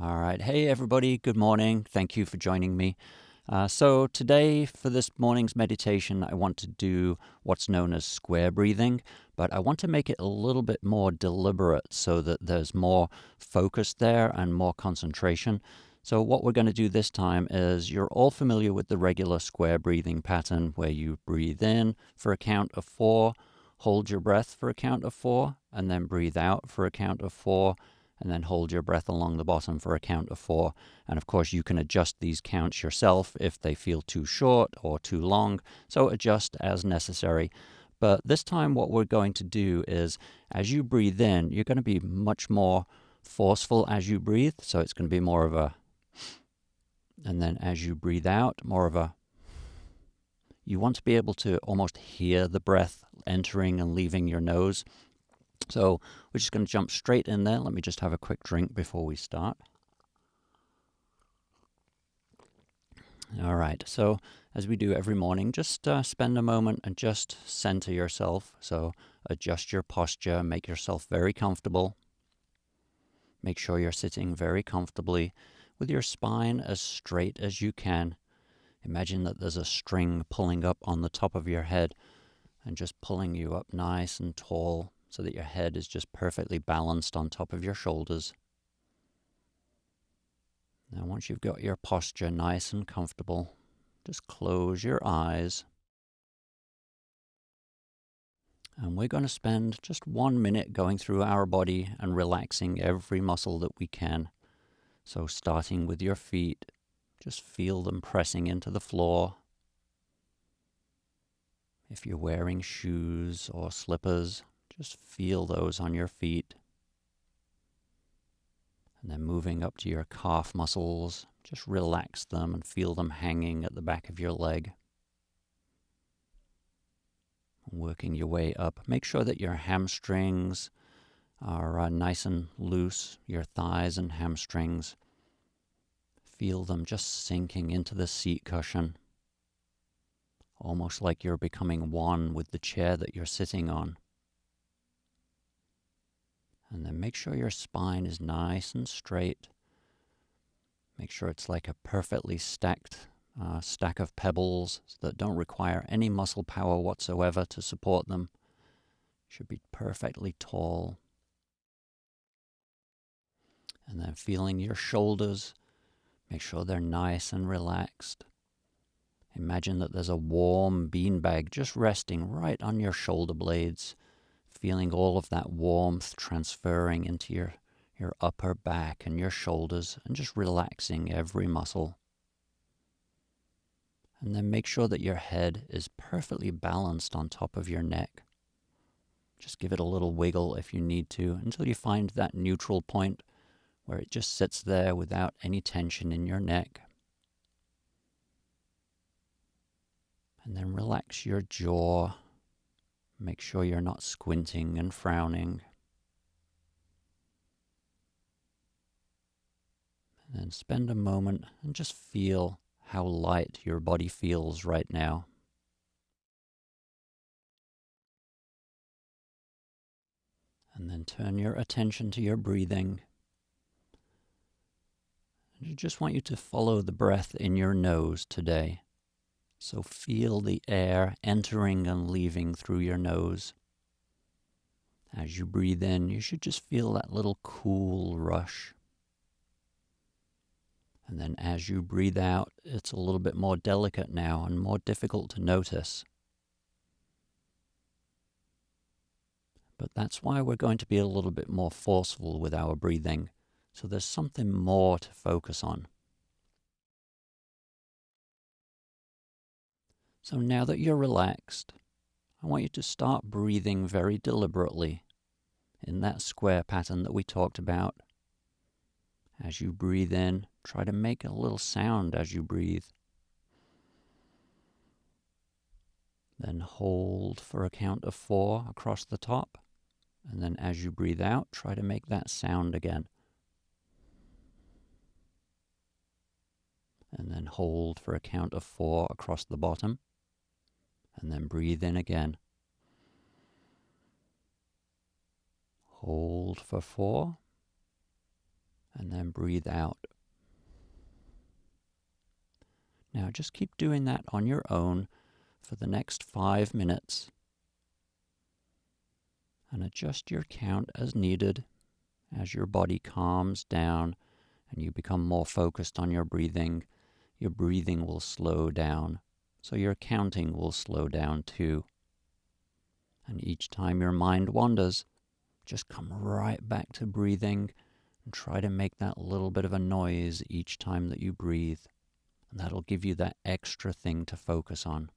All right. Hey, everybody. Good morning. Thank you for joining me. So today, for this morning's meditation, I want to do what's known as square breathing, but I want to make it a little bit more deliberate so that there's more focus there and more concentration. So what we're going to do this time is you're all familiar with the regular square breathing pattern where you breathe in for a count of 4, hold your breath for a count of 4, and then breathe out for a count of 4, and then hold your breath along the bottom for a count of 4. And of course, you can adjust these counts yourself if they feel too short or too long, so adjust as necessary. But this time, what we're going to do is, as you breathe in, you're going to be much more forceful as you breathe, so it's going to be more of a, and then as you breathe out, more of a, you want to be able to almost hear the breath entering and leaving your nose. So we're just going to jump straight in there. Let me just have a quick drink before we start. All right, so as we do every morning, just spend a moment and just center yourself. So adjust your posture, make yourself very comfortable. Make sure you're sitting very comfortably with your spine as straight as you can. Imagine that there's a string pulling up on the top of your head and just pulling you up nice and tall, so that your head is just perfectly balanced on top of your shoulders. Now, once you've got your posture nice and comfortable, just close your eyes. And we're going to spend just 1 minute going through our body and relaxing every muscle that we can. So starting with your feet, just feel them pressing into the floor. If you're wearing shoes or slippers, just feel those on your feet. And then moving up to your calf muscles, just relax them and feel them hanging at the back of your leg. Working your way up, make sure that your hamstrings are nice and loose, your thighs and hamstrings. Feel them just sinking into the seat cushion, almost like you're becoming one with the chair that you're sitting on. And then make sure your spine is nice and straight. Make sure it's like a perfectly stacked stack of pebbles that don't require any muscle power whatsoever to support them. Should be perfectly tall. And then feeling your shoulders, make sure they're nice and relaxed. Imagine that there's a warm beanbag just resting right on your shoulder blades, feeling all of that warmth transferring into your upper back and your shoulders, and just relaxing every muscle. And then make sure that your head is perfectly balanced on top of your neck. Just give it a little wiggle if you need to, until you find that neutral point where it just sits there without any tension in your neck. And then relax your jaw. Make sure you're not squinting and frowning. And then spend a moment and just feel how light your body feels right now. And then turn your attention to your breathing. And I just want you to follow the breath in your nose today. So feel the air entering and leaving through your nose. As you breathe in, you should just feel that little cool rush. And then as you breathe out, it's a little bit more delicate now and more difficult to notice. But that's why we're going to be a little bit more forceful with our breathing. So there's something more to focus on. So now that you're relaxed, I want you to start breathing very deliberately in that square pattern that we talked about. As you breathe in, try to make a little sound as you breathe. Then hold for a count of 4 across the top. And then as you breathe out, try to make that sound again. And then hold for a count of 4 across the bottom. And then breathe in again. Hold for 4. and then breathe out. Now just keep doing that on your own for the next 5 minutes, and adjust your count as needed as your body calms down and you become more focused on your breathing. Your breathing will slow down, so your counting will slow down too. And each time your mind wanders, just come right back to breathing and try to make that little bit of a noise each time that you breathe. And that'll give you that extra thing to focus on.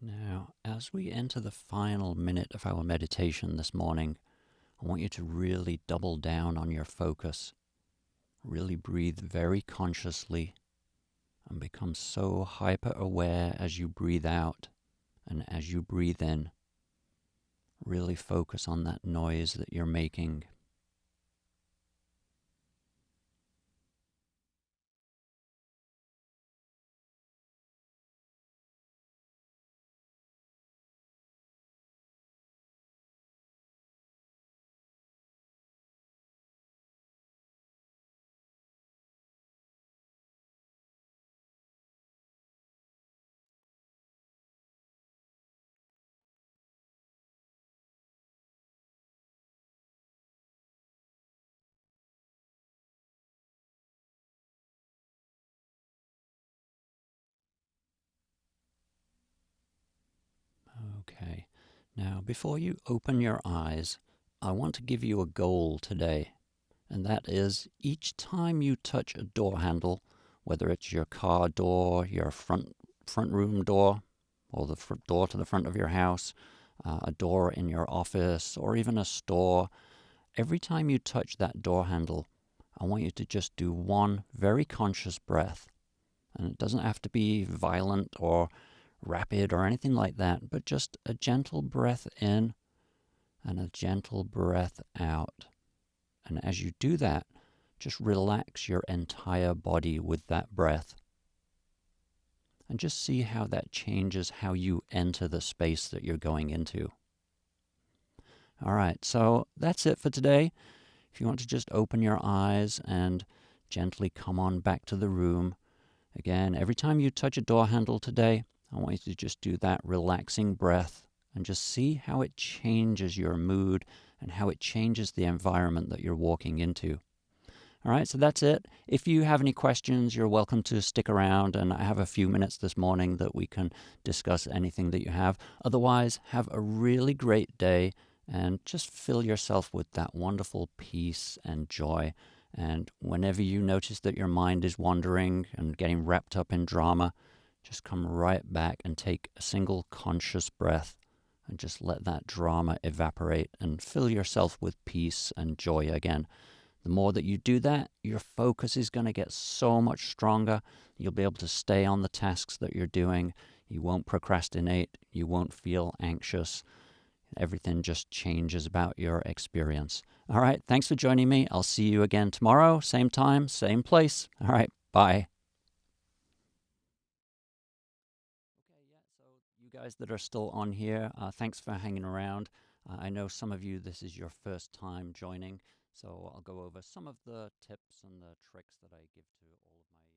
Now, as we enter the final minute of our meditation this morning, I want you to really double down on your focus. Really breathe very consciously and become so hyper aware as you breathe out and as you breathe in. Really focus on that noise that you're making. Okay. Now, before you open your eyes, I want to give you a goal today. And that is each time you touch a door handle, whether it's your car door, your front room door, or the door to the front of your house, a door in your office, or even a store, every time you touch that door handle, I want you to just do one very conscious breath. And it doesn't have to be violent or rapid or anything like that, but just a gentle breath in and a gentle breath out. And as you do that, just relax your entire body with that breath. And just see how that changes how you enter the space that you're going into. All right, so that's it for today. If you want to just open your eyes and gently come on back to the room. Again, every time you touch a door handle today, I want you to just do that relaxing breath and just see how it changes your mood and how it changes the environment that you're walking into. All right, so that's it. If you have any questions, you're welcome to stick around, and I have a few minutes this morning that we can discuss anything that you have. Otherwise, have a really great day and just fill yourself with that wonderful peace and joy. And whenever you notice that your mind is wandering and getting wrapped up in drama, just come right back and take a single conscious breath and just let that drama evaporate and fill yourself with peace and joy again. The more that you do that, your focus is going to get so much stronger. You'll be able to stay on the tasks that you're doing. You won't procrastinate. You won't feel anxious. Everything just changes about your experience. All right, thanks for joining me. I'll see you again tomorrow, same time, same place. All right, bye. Okay, yeah, so you guys that are still on here, thanks for hanging around. I know some of you, this is your first time joining, so I'll go over some of the tips and the tricks that I give to all of my